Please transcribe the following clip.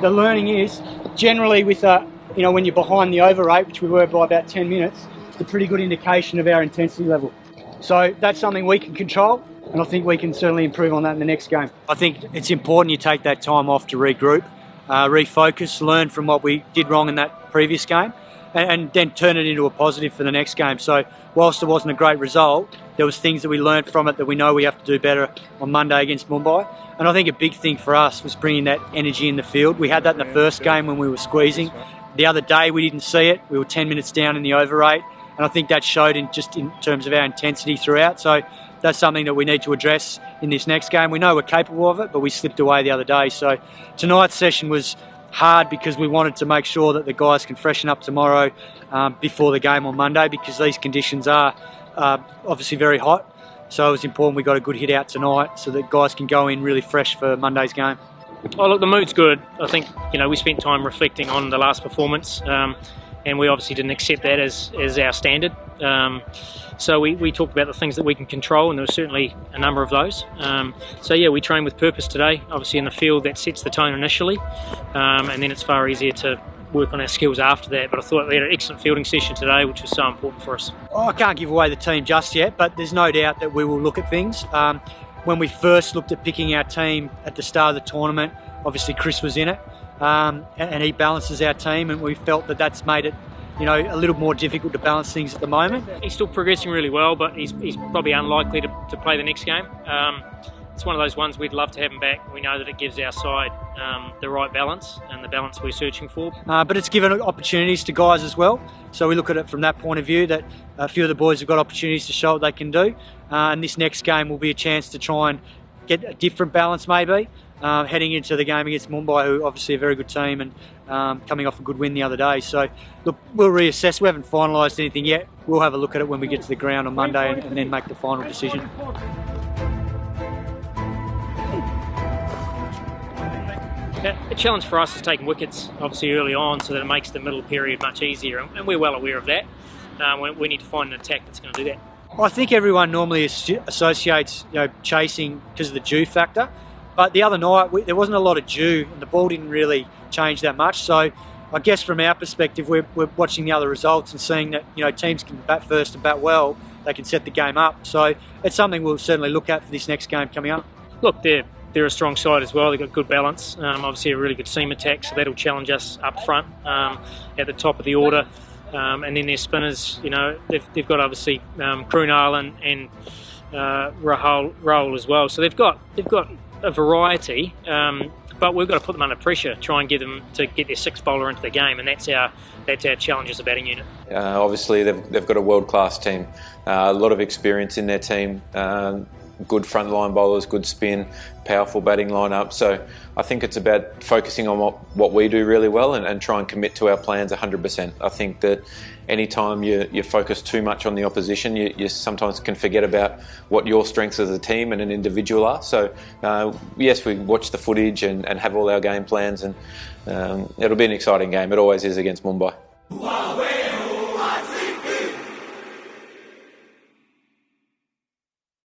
the learning is generally with when you're behind the over rate, which we were by about 10 minutes, it's a pretty good indication of our intensity level. So that's something we can control, and I think we can certainly improve on that in the next game. I think it's important you take that time off to regroup, refocus, learn from what we did wrong in that previous game, and then turn it into a positive for the next game. So whilst it wasn't a great result, there was things that we learned from it that we know we have to do better on Monday against Mumbai. And I think a big thing for us was bringing that energy in the field. We had that in the first game when we were squeezing. The other day we didn't see it. We were 10 minutes down in the over rate, and I think that showed in terms of our intensity throughout. So that's something that we need to address in this next game. We know we're capable of it, but we slipped away the other day. So tonight's session was hard because we wanted to make sure that the guys can freshen up tomorrow before the game on Monday, because these conditions are obviously very hot. So it was important we got a good hit out tonight so that guys can go in really fresh for Monday's game. Oh, look, the mood's good. I think we spent time reflecting on the last performance, and we obviously didn't accept that as our standard. So we talked about the things that we can control, and there were certainly a number of those. So yeah, we trained with purpose today. Obviously in the field that sets the tone initially, and then it's far easier to work on our skills after that. But I thought we had an excellent fielding session today, which was so important for us. I can't give away the team just yet, but there's no doubt that we will look at things. When we first looked at picking our team at the start of the tournament, obviously Chris was in it, and he balances our team, and we felt that that's made it a little more difficult to balance things at the moment. He's still progressing really well, but he's probably unlikely to play the next game. It's one of those ones we'd love to have him back. We know that it gives our side the right balance and the balance we're searching for. But it's given opportunities to guys as well. So we look at it from that point of view, that a few of the boys have got opportunities to show what they can do. And this next game will be a chance to try and get a different balance maybe, heading into the game against Mumbai, who obviously a very good team and coming off a good win the other day. So look, we'll reassess. We haven't finalised anything yet. We'll have a look at it when we get to the ground on Monday and then make the final decision. A challenge for us is taking wickets obviously early on, so that it makes the middle period much easier, and we're well aware of that. We need to find an attack that's going to do that. I think everyone normally associates chasing because of the dew factor, but the other night there wasn't a lot of dew and the ball didn't really change that much. So I guess from our perspective, we're watching the other results and seeing that teams can bat first and bat well. They can set the game up. So it's something we'll certainly look at for this next game coming up. Look, they're a strong side as well. They've got good balance. Obviously a really good seam attack, so that'll challenge us up front at the top of the order. And then their spinners, they've got obviously Krunal and Rahul as well. So they've got a variety, but we've got to put them under pressure, try and get them to get their sixth bowler into the game, and that's our challenge as a batting unit. Obviously they've got a world-class team, a lot of experience in their team. Good frontline bowlers, good spin, powerful batting lineup. So I think it's about focusing on what we do really well and try and commit to our plans 100%. I think that any time you focus too much on the opposition, you sometimes can forget about what your strengths as a team and an individual are. So yes, we watch the footage and have all our game plans, and it'll be an exciting game. It always is against Mumbai.